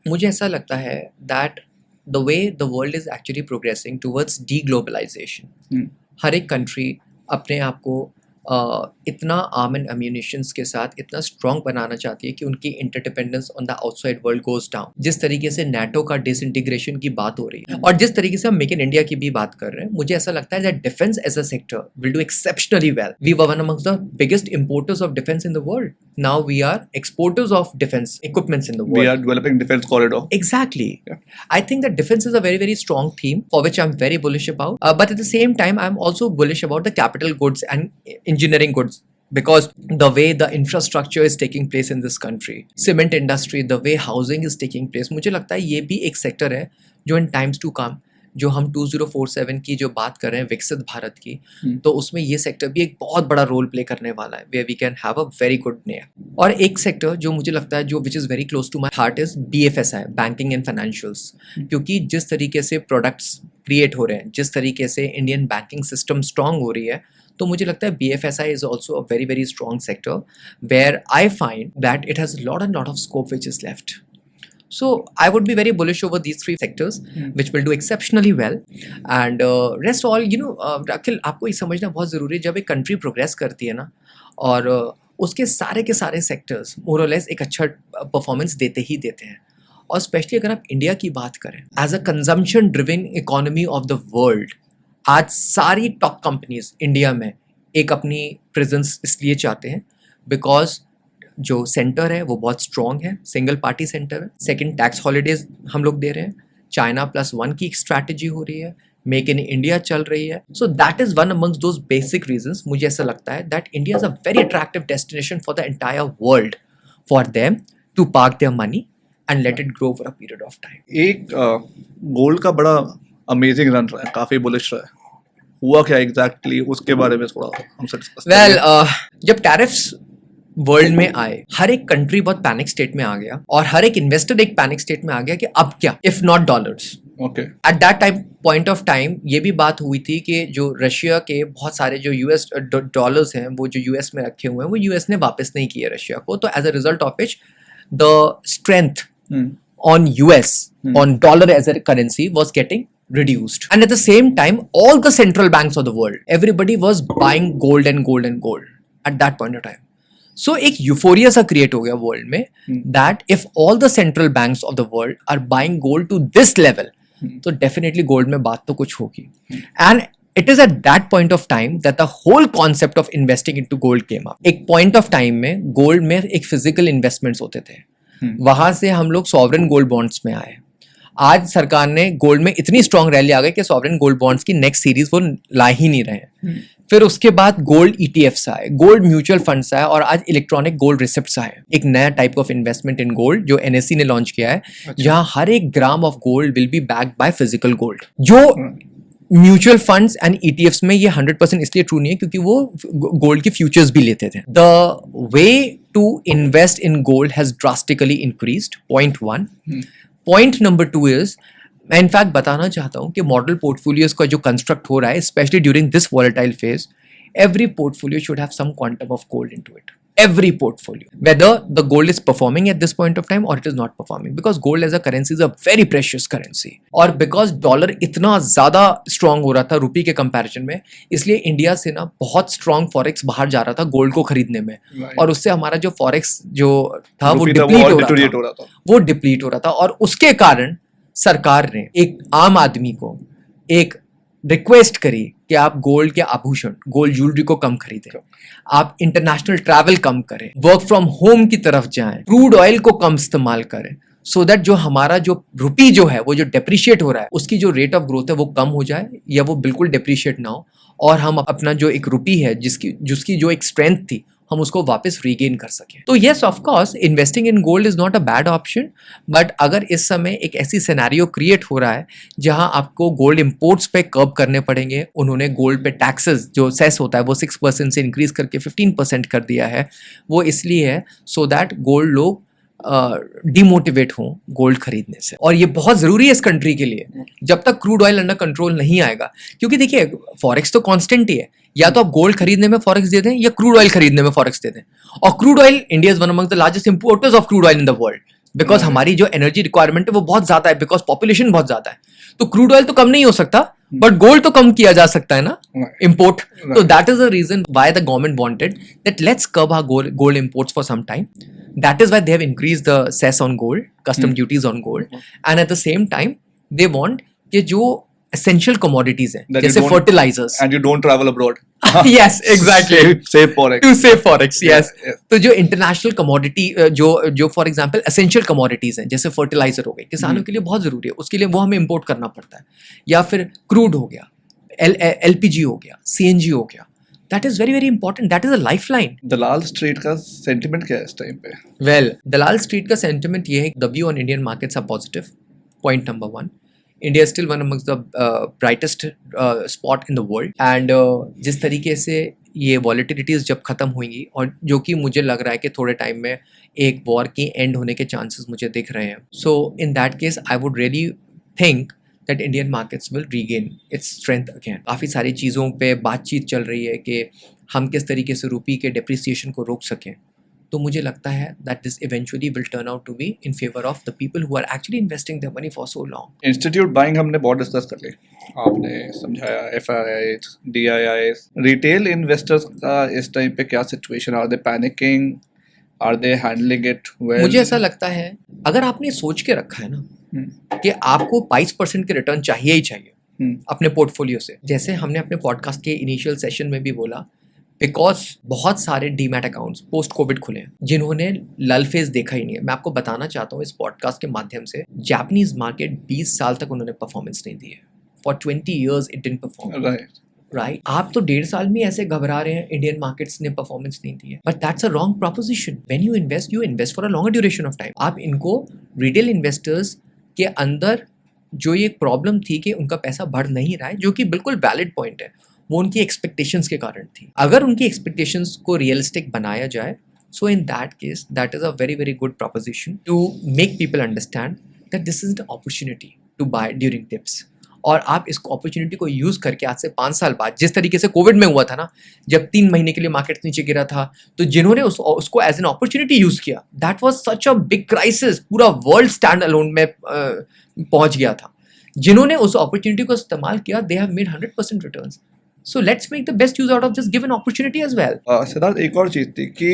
मुझे ऐसा लगता है that the way the world is actually progressing towards deglobalisation, हर एक कंट्री अपने आप को इतना आर्म एंड अम्यूनिशंस के साथ इतना स्ट्रॉन्ग बनाना चाहती है कि उनकी interdependence on the outside world goes down. जिस तरीके से नाटो का डिसइंटीग्रेशन की बात हो रही है और जिस तरीके से हम मेक इन इंडिया की भी बात कर रहे हैं, मुझे ऐसा लगता है that defence as a sector will do exceptionally well. We were one amongst the biggest importers of defence in the world. Now we are exporters of defense equipments in the world. We are developing defense corridor. Exactly. Yeah. I think that defense is a very, very strong theme for which I'm very bullish about. But at the same time, I'm also bullish about the capital goods and engineering goods. Because the way the infrastructure is taking place in this country, cement industry, the way housing is taking place, मुझे लगता है ये भी एक sector है जो in times to come, जो हम 2047 की जो बात कर रहे हैं विकसित भारत की, तो उसमें ये सेक्टर भी एक बहुत बड़ा रोल प्ले करने वाला है, where we can have a very good name. और एक सेक्टर जो मुझे लगता है जो which is very close to my heart is BFSI, banking and financials, क्योंकि जिस तरीके से प्रोडक्ट्स क्रिएट हो रहे हैं, जिस तरीके से इंडियन बैंकिंग सिस्टम स्ट्रांग हो रही है, तो मुझे लगता है BFSI is also a very, very strong sector where I find that it has a lot of scope which is left. So I would be very bullish over these three sectors which will do exceptionally well, and rest all अखिल, आपको ये समझना बहुत ज़रूरी है, जब एक country progress करती है ना और उसके सारे के सारे सेक्टर्स मोर और लेस एक अच्छा परफॉर्मेंस देते ही देते हैं। और स्पेशली अगर आप इंडिया की बात करें, as a consumption driven economy of the world, आज सारी टॉप कंपनीज इंडिया में एक अपनी प्रेजेंस इसलिए चाहते हैं बिकॉज जो सेंटर है वो बहुत स्ट्रॉन्ग है, सिंगल पार्टी सेंटर है, सेकंड टैक्स हॉलीडेज हम लोग दे रहे हैं, चाइना +1 की एक स्ट्रैटेजी हो रही है, मेक इन इंडिया चल रही है। So that is one amongst those basic reasons मुझे ऐसा लगता है that India is a very attractive destination for the entire world for them to park their money and let it grow for a period of time. एक gold का बड़ा amazing run रहा है, काफी बुलिश रहा है, हुआ क्या एग्जैक्टली उसके बारे में थोड़ा हमसे डिस्कस करें। जब टैरिफ्स वर्ल्ड में आए, हर एक कंट्री बहुत पैनिक स्टेट में आ गया और हर एक इन्वेस्टर एक पैनिक स्टेट में आ गया कि अब क्या, if not dollars. Okay, at that time point of time ये भी बात हुई थी कि जो रशिया के बहुत सारे जो यूएस डॉलर्स हैं वो जो यूएस में रखे हुए हैं वो यूएस ने वापस नहीं किए रशिया को, तो as a result of which the strength on US on dollar as a currency was getting reduced, and at the same time all the central banks of the world, everybody was buying gold and gold and gold at that point of time. So एक euphoria सा create हो गया world में that if all the central banks of the world are buying gold to this level, तो definitely gold में बात तो कुछ होगी, and it is at that point of time that the whole concept of investing into gold came up. एक point of time में gold में एक physical investments होते थे, वहां से हम लोग sovereign gold bonds में आए। आज सरकार ने गोल्ड में इतनी स्ट्रॉन्ग रैली आ गई कि सॉवरेन गोल्ड बॉन्ड्स की नेक्स्ट सीरीज वो ला ही नहीं रहे हैं। फिर उसके बाद गोल्ड ETFs आए, गोल्ड म्यूचुअल फंड्स आए और आज इलेक्ट्रॉनिक गोल्ड रिसिप्ट्स आए। एक नया type of investment in gold जो NSE ने लॉन्च किया है, जहां हर एक gram of gold will be backed by physical gold. जो म्यूचुअल फंड्स एंड ETFs में ये 100% इसलिए ट्रू नहीं है क्योंकि वो गोल्ड के फ्यूचर्स भी लेते थे। The way to invest in gold has drastically increased, point 1। Point number 2 is, मैं इनफैक्ट बताना चाहता हूं कि मॉडल पोर्टफोलियोज का जो कंस्ट्रक्ट हो रहा है specially during this volatile phase, every portfolio should have some quantum of gold into it. Every portfolio, whether the gold is performing at this point of time or it is not performing, because gold as a currency is a very precious currency, और because dollar इतना ज़्यादा strong हो रहा था रुपये के comparison में, इसलिए इंडिया से ना बहुत strong forex बाहर जा रहा था गोल्ड को खरीदने में, और उससे हमारा जो forex जो था वो डिप्लीट हो रहा था और उसके कारण सरकार ने एक आम आदमी को एक रिक्वेस्ट करी कि आप गोल्ड के आभूषण, गोल्ड ज्वेलरी को कम खरीदें, आप इंटरनेशनल ट्रैवल कम करें, वर्क फ्रॉम होम की तरफ जाएं, क्रूड ऑयल को कम इस्तेमाल करें, सो दैट जो हमारा जो रुपी जो है वो जो डेप्रिशिएट हो रहा है उसकी जो रेट ऑफ ग्रोथ है वो कम हो जाए या वो बिल्कुल डेप्रिशिएट ना हो, और हम अपना जो एक रुपी है जिसकी जो एक स्ट्रेंथ थी हम उसको वापस रीगेन कर सकें। तो yes, of course investing in gold is not a bad option, but अगर इस समय एक ऐसी सिनेरियो क्रिएट हो रहा है जहां आपको गोल्ड इंपोर्ट्स पे कर्ब करने पड़ेंगे, उन्होंने गोल्ड पे टैक्सेस जो सेस होता है वो 6% से इंक्रीज करके 15% कर दिया है, वो इसलिए है सो दैट गोल्ड लोग डिमोटिवेट हों गोल्ड खरीदने से। और ये बहुत ज़रूरी है इस कंट्री के लिए जब तक क्रूड ऑयल अंडर कंट्रोल नहीं आएगा, क्योंकि देखिए फॉरेक्स तो कांस्टेंट ही है, या तो आप गोल्ड खरीदने में फॉरेक्स दे दें या क्रूड ऑयल खरीदने में फॉरेक्स दे दें, और crude oil, India is one among the largest importers of crude oil in the world, because हमारी जो एनर्जी रिक्वायरमेंट है वो बहुत ज्यादा है, बिकॉज पॉपुलेशन बहुत ज्यादा है। तो क्रूड ऑयल तो कम नहीं हो सकता, बट गोल्ड तो कम किया जा सकता है ना, इम्पोर्ट। तो that is the reason why the government wanted that let's curb our gold imports for some time. That is why they have increased the cess on gold, custom duties on gold, and at the same time they want कि जो essential commodities हैं, That you जैसे don't- fertilizers, and you don't travel abroad. yes, exactly, Save forex. to save forex, yes. yes. तो जो international commodity जो for example essential commodities हैं, जैसे fertilizer हो गए, किसानों के लिए बहुत जरूरी है, उसके लिए वो हमें import करना पड़ता है, या फिर crude हो गया, LPG हो गया, CNG हो गया, that is very very important, that is a lifeline. Dalal street का सेंटिमेंट क्या है इस टाइम पे? Well, दलाल स्ट्रीट का सेंटिमेंट ये है, the view on Indian markets are positive. Point number one. India is still one amongst the brightest spot in the world. And जिस तरीके से ये volatilities जब खत्म होंगी, और जो कि मुझे लग रहा है कि थोड़े टाइम में एक वॉर की एंड होने के चांसेस मुझे दिख रहे हैं. So in that case, I would really think that Indian markets will regain its strength again. काफ़ी सारी चीज़ों पे बातचीत चल रही है कि हम किस तरीके से रुपये के depreciation को रोक सकें. तो मुझे लगता है that this eventually will turn out to be in favor of the people who are actually investing their money for so long. Institute buying हमने बहुत डिस्कस कर ली, आपने समझाया FIIs, DIIs, रिटेल इन्वेस्टर्स का इस टाइम पे क्या situation? Are they panicking? Are they handling it well? मुझे ऐसा लगता है, अगर आपने सोच के रखा है ना कि आपको 22% के रिटर्न चाहिए ही चाहिए अपने पोर्टफोलियो से, जैसे हमने अपने पॉडकास्ट के इनिशियल सेशन में भी बोला, बिकॉज बहुत सारे डीमैट अकाउंट्स पोस्ट कोविड खुले हैं जिन्होंने लल फेज देखा ही नहीं है. मैं आपको बताना चाहता हूँ इस पॉडकास्ट के माध्यम से, जापानीज मार्केट 20 साल तक उन्होंने परफॉर्मेंस नहीं दी है. For 20 years it didn't perform. Right, आप तो 1.5 साल में ऐसे घबरा रहे हैं इंडियन मार्केट्स ने परफॉर्मेंस नहीं दी है, but that's a wrong proposition. When you invest for a longer duration of time. आप इनको रिटेल इन्वेस्टर्स के अंदर जो ये प्रॉब्लम थी कि उनका पैसा बढ़ नहीं रहा है, जो कि बिल्कुल वैलिड पॉइंट है, वो उनकी एक्सपेक्टेशंस के कारण थी. अगर उनकी एक्सपेक्टेशंस को रियलिस्टिक बनाया जाए, so in that case that is a very very good proposition to make people understand that this is the opportunity to buy during dips. और आप इस अपॉर्चुनिटी को यूज़ करके आज से 5 साल बाद, जिस तरीके से कोविड में हुआ था ना, जब 3 महीने के लिए मार्केट नीचे गिरा था, तो जिन्होंने उसको एज एन अपॉर्चुनिटी यूज़ किया, that was such a big crisis. पूरा वर्ल्ड स्टैंड अलोन में पहुंच गया था. जिन्होंने उस अपॉर्चुनिटी को इस्तेमाल किया, they have made 100% returns. So let's make the best use out of this given opportunity as well. Siddharth, एक और चीज थी कि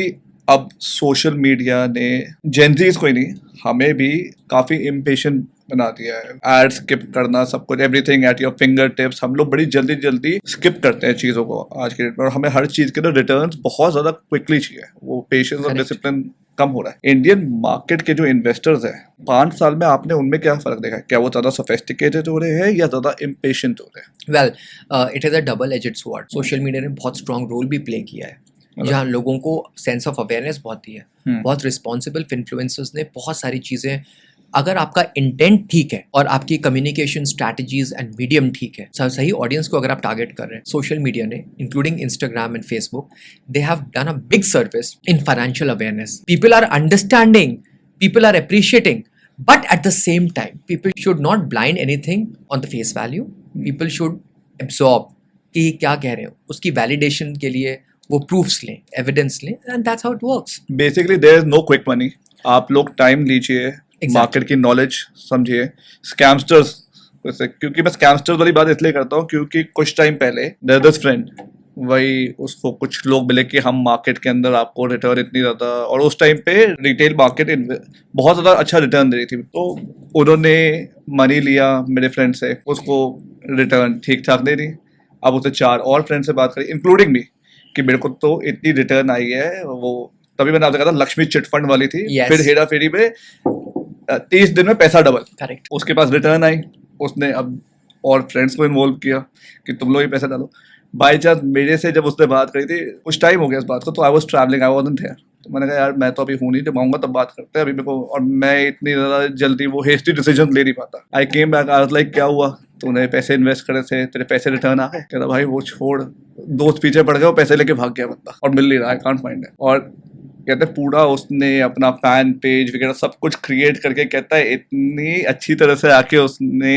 अब सोशल मीडिया ने जेनजीज को ही नहीं, हमें भी काफी इम्पेशेंट बना दिया है. एड स्किप करना, सब कुछ, everything at your finger tips. हम लोग बड़ी जल्दी जल्दी स्किप करते हैं चीज़ों को आज के डेट में, और हमें हर चीज़ के लिए रिटर्न्स बहुत ज़्यादा क्विकली चाहिए. वो पेशेंस और डिसिप्लिन कम हो रहा है. इंडियन मार्केट के जो इन्वेस्टर्स हैं, 5 साल में आपने उनमें क्या फ़र्क देखा है? क्या वो ज़्यादा सोफिस्टिकेटेड हो रहे हैं या ज़्यादा इम्पेशेंट हो रहे हैं? Well, it is a double aged sword. Social media ने बहुत स्ट्रॉन्ग रोल भी प्ले किया है, जहाँ लोगों को सेंस ऑफ अवेयरनेस बहुत दी है. बहुत रिस्पॉन्सिबल इन्फ्लुएंसर्स ने बहुत सारी चीज़ें, अगर आपका इंटेंट ठीक है और आपकी कम्युनिकेशन स्ट्रैटेजीज एंड मीडियम ठीक है, सही ऑडियंस को अगर आप टारगेट कर रहे हैं, सोशल मीडिया ने including Instagram and Facebook, they have done a big service in financial awareness. People are understanding, people are appreciating, but at the same time people should not blind anything on the face value. People should absorb कि क्या कह रहे हो, उसकी validation के लिए वो proofs लें, एविडेंस लें, and that's how it works. Basically there is no quick money. आप लोग टाइम लीजिए, मार्केट की नॉलेज समझिए. स्कैमस्टर्स, क्योंकि मैं स्कैमस्टर्स वाली बात इसलिए करता हूँ क्योंकि कुछ टाइम पहले देयर दिस फ्रेंड, वही उसको कुछ लोग मिले कि हम मार्केट के अंदर आपको रिटर्न इतनी ज़्यादा, और उस टाइम पे रिटेल मार्केट बहुत ज़्यादा अच्छा रिटर्न दे रही थी, तो उन्होंने मनी लिया मेरे फ्रेंड से, उसको रिटर्न ठीक ठाक दे दी. अब उसे 4 और फ्रेंड से बात करी, इंक्लूडिंग मी, कि मेरे को तो इतनी रिटर्न आई है. वो तभी मैंने आपसे कहा था, लक्ष्मी चिट फंड वाली थी. फिर हेरा फेरी में 30 दिन में पैसा डबल. करेक्ट. उसके पास रिटर्न आई, उसने अब और फ्रेंड्स को इन्वॉल्व किया कि तुम लोग ही पैसा डालो. बाई चांस मेरे से जब उसने बात करी थी, कुछ टाइम हो गया इस बात को, तो I was travelling, I wasn't here. तो मैंने कहा यार मैं तो अभी हूँ नहीं, जब आऊँगा तब बात करते हैं. अभी मेरे को, और मैं इतनी ज़्यादा जल्दी वो हेस्टी डिसीजन ले नहीं पाता. I came back, I was like क्या हुआ, तूने पैसे इन्वेस्ट करे थे, तेरे पैसे रिटर्न आ गए? कहता भाई वो छोड़, दोस्त पीछे पड़ गए, वो पैसे लेके भाग गया बंदा और मिल नहीं रहा, आई कांट फाइंड इट. और कहते हैं पूरा उसने अपना फैन पेज वगैरह सब कुछ क्रिएट करके कहता है इतनी अच्छी तरह से आके उसने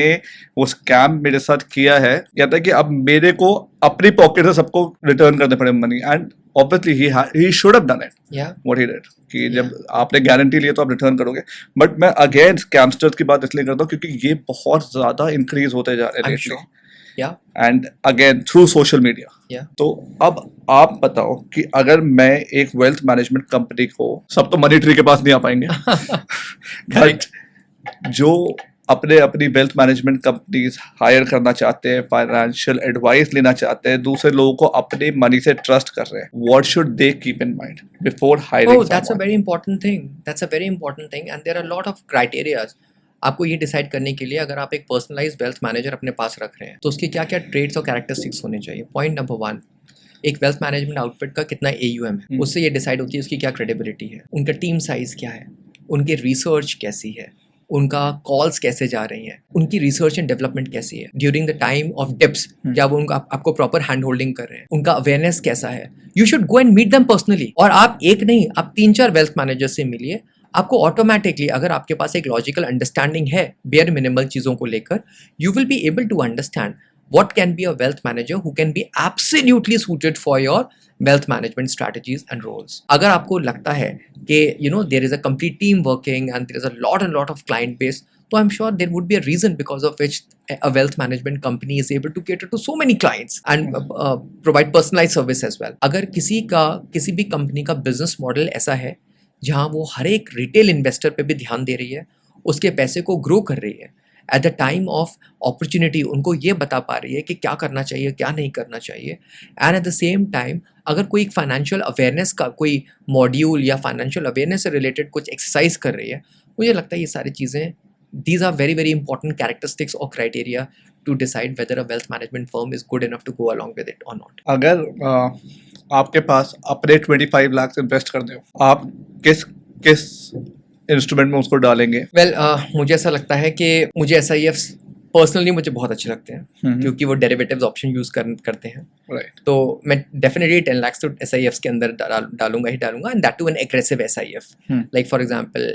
वो स्कैम मेरे साथ किया है, कहता है कि अब मेरे को अपनी पॉकेट से सबको रिटर्न करने पड़े money, and obviously he should have done it Yeah. What he did कि जब आपने गारंटी ली है तो आप रिटर्न करोगे। बट मैं अगेन स्कैमस्टर्स की बात इसलिए करता हूँ क्योंकि ये बहुत ज्यादा इंक्रीज होते जा रहे I'm हैं sure. Yeah. And again through social media. Yeah. तो अब आप बताओ कि अगर मैं एक वेल्थ मैनेजमेंट कंपनी को, सब तो मनी ट्री के पास नहीं आ पाएंगे बट जो अपने अपनी वेल्थ मैनेजमेंट कंपनीज हायर करना चाहते हैं, फाइनेंशियल एडवाइस लेना चाहते हैं, दूसरे लोगों को अपने मनी से ट्रस्ट कर रहे हैं, what should they keep in mind before hiring? Oh, that's a very important thing. That's a very important thing, and there are a lot of criteria. आपको ये डिसाइड करने के लिए अगर आप एक पर्सनलाइज्ड वेल्थ मैनेजर अपने पास रख रहे हैं तो उसके क्या क्या ट्रेड्स और कैरेक्टरिस्टिक्स होने चाहिए। पॉइंट नंबर 1, एक वेल्थ मैनेजमेंट आउटफिट का कितना AUM है, उससे ये डिसाइड होती है उसकी क्या क्रेडिबिलिटी है, उनका टीम साइज क्या है, उनकी रिसर्च कैसी है, उनका कॉल्स कैसे जा रही हैं, उनकी रिसर्च एंड डेवलपमेंट कैसी है, during the time of dips क्या वो आपको प्रॉपर हैंड होल्डिंग कर रहे हैं, उनका अवेयरनेस कैसा है। You should go and meet them personally, और आप एक नहीं, आप 3-4 वेल्थ मैनेजर से मिलिए। आपको ऑटोमेटिकली अगर आपके पास एक लॉजिकल अंडरस्टैंडिंग है बेयर मिनिमल चीज़ों को लेकर, you will be able to understand what can be a wealth manager who can be absolutely suited for your wealth management strategies and roles. अगर आपको लगता है कि there is a complete team working and there is a lot of client base, तो I'm sure there would be a reason because of which a wealth management company is able to cater to so many clients and provide personalized service as well. अगर किसी भी company का business model ऐसा है जहाँ वो हर एक retail investor पे भी ध्यान दे रही है, उसके पैसे को ग्रो कर रही है, at the time of opportunity उनको ये बता पा रही है कि क्या करना चाहिए क्या नहीं करना चाहिए, and eight the same time अगर कोई एक फाइनेंशियल अवेयरनेस का कोई मॉड्यूल या फाइनेंशियल अवेयरनेस से रिलेटेड कुछ एक्सरसाइज कर रही है, मुझे लगता है ये सारी चीज़ें, these are very very important characteristics or criteria to decide whether a wealth management firm is good enough to go along with it or not. अगर आपके पास अपने 25 लाख इन्वेस्ट कर दो, आप किस इंस्ट्रूमेंट में उसको डालेंगे? वेल मुझे ऐसा लगता है कि मुझे SIFs पर्सनली मुझे बहुत अच्छे लगते हैं क्योंकि वो डेरिवेटिव्स ऑप्शन यूज करते हैं। राइट। तो मैं डेफिनेटली 10 लाख तो SIFs के अंदर डालूंगा, and that too an aggressive SIF, like for example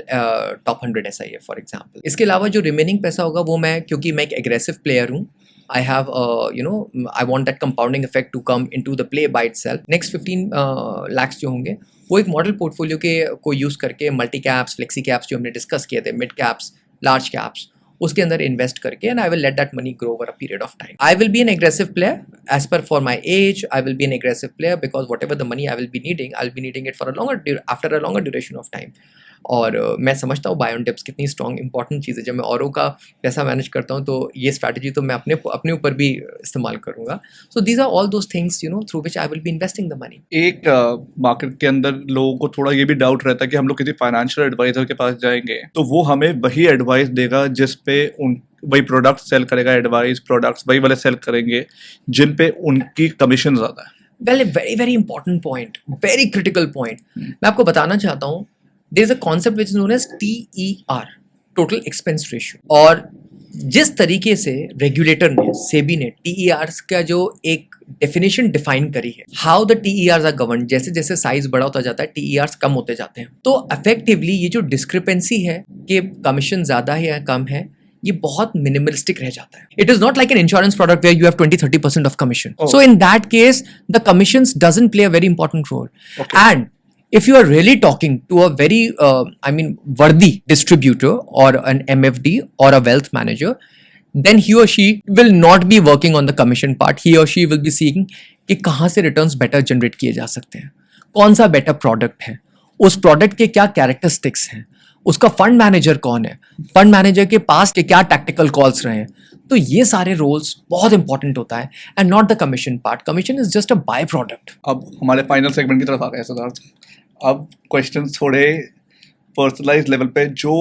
top 100 SIF for example. इसके अलावा जो रिमेनिंग पैसा होगा वो मैं, क्योंकि मैं एक एग्रेसिव प्लेयर हूँ, I have, I want that compounding effect to come into the play by itself. Next 15 lakhs जो होंगे वो एक मॉडल पोर्टफोलियो के को यूज़ करके मल्टी कैप्स, फ्लेक्सी कैप्स जो हमने डिस्कस किए थे, मिड कैप्स, लार्ज कैप्स, उसके अंदर इन्वेस्ट करके, and I will let that money grow over a period of time. I will be an aggressive player as per for my age. I will be an aggressive player because whatever the money I will be needing it for after a longer duration of time. और मैं समझता हूँ buy on dips कितनी strong important चीज़ है. जब मैं औरों का पैसा मैनेज करता हूँ तो ये स्ट्रैटेजी तो मैं अपने ऊपर भी इस्तेमाल करूँगा. So these are all those things through which I will be investing the money. एक मार्केट के अंदर लोगों को थोड़ा ये भी डाउट रहता है कि हम लोग किसी फाइनेंशियल एडवाइजर के पास जाएंगे तो वो हमें वही एडवाइस देगा जिस पे वही प्रोडक्ट सेल करेगा, एडवाइस प्रोडक्ट्स वही वाले सेल करेंगे जिन पे उनकी कमीशन ज़्यादा है. Well, very very important point, very critical point. मैं आपको बताना चाहता हूँ, there is a concept which is known as TER, total expense ratio. और जिस तरीके से रेगुलेटर ने, सेबी ने TERs का जो एक डेफिनेशन डिफाइन करी है, how the TERs are govern, जैसे जैसे साइज बड़ा होता जाता है TERs कम होते जाते हैं. तो इफेक्टिवली ये जो डिस्क्रिपेंसी है कि कमीशन ज्यादा है या कम है, ये बहुत मिनिमलिस्टिक रह जाता है. It is not like an insurance product where you have 20-30% of commission. So in that case the commissions doesn't play a very important role. And if you are really talking to a very worthy distributor or an MFD or a wealth manager, then he or she will not be working on the commission part. He or she will be seeing कि कहाँ से returns better generate किए जा सकते हैं, कौन सा better product है, उस product के क्या characteristics हैं, उसका फंड मैनेजर कौन है, फंड मैनेजर के पास के क्या टैक्टिकल कॉल्स रहे हैं. तो ये सारे रोल्स बहुत इंपॉर्टेंट होता है and not the commission part. Commission is just a by product. अब हमारे फाइनल सेगमेंट की तरफ आ गए सिद्धार्थ. अब क्वेश्चन थोड़े पर्सनलाइज लेवल पे, जो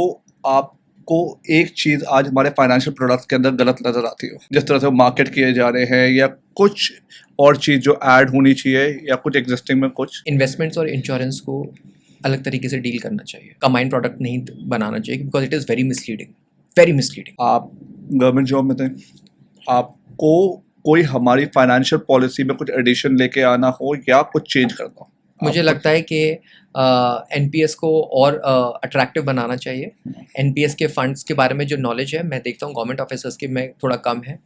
आपको एक चीज़ आज हमारे फाइनेंशियल प्रोडक्ट्स के अंदर गलत नज़र आती हो, जिस तरह से वो मार्केट किए जा रहे हैं, या कुछ और चीज़ जो ऐड होनी चाहिए, या कुछ एग्जिस्टिंग में कुछ. इन्वेस्टमेंट्स और इंश्योरेंस को अलग तरीके से डील करना चाहिए, कंबाइंड प्रोडक्ट नहीं बनाना चाहिए because it is very misleading, very misleading. आप गवर्नमेंट जॉब में थे, आपको कोई हमारी फाइनेंशियल पॉलिसी में कुछ एडिशन लेके आना हो या कुछ चेंज करना हो, मुझे लगता है कि एनपीएस को और अट्रैक्टिव बनाना चाहिए। एनपीएस के फंड्स के बारे में जो नॉलेज है मैं देखता हूँ गवर्नमेंट ऑफिसर्स के में थोड़ा कम है।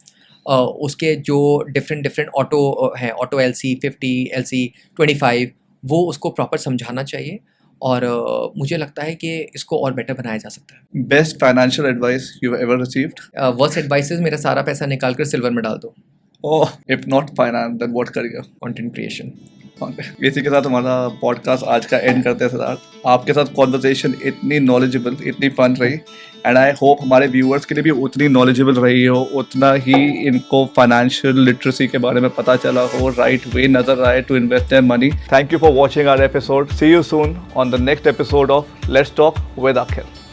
उसके जो डिफरेंट ऑटो हैं, ऑटो LC 50, LC 25, वो उसको प्रॉपर समझाना चाहिए और मुझे लगता है कि इसको और बेटर बनाया जा सकता है। Best financial advice you ever received? Worst advices, मेरा सारा पैसा निकाल कर सिल्वर में डाल दो। Oh, if not finance then what career? Content creation. इसी के साथ हमारा पॉडकास्ट आज का एंड करते हैं सिद्धार्थ। आपके साथ कॉन्वर्सेशन इतनी नॉलेजेबल, इतनी फन रही एंड आई होप हमारे व्यूअर्स के लिए भी उतनी नॉलेजेबल रही हो, उतना ही इनको फाइनेंशियल लिटरेसी के बारे में पता चला हो, राइट वे नजर आए to invest their money. Thank you for watching our episode. See you soon on the next episode of let's talk with Akhil.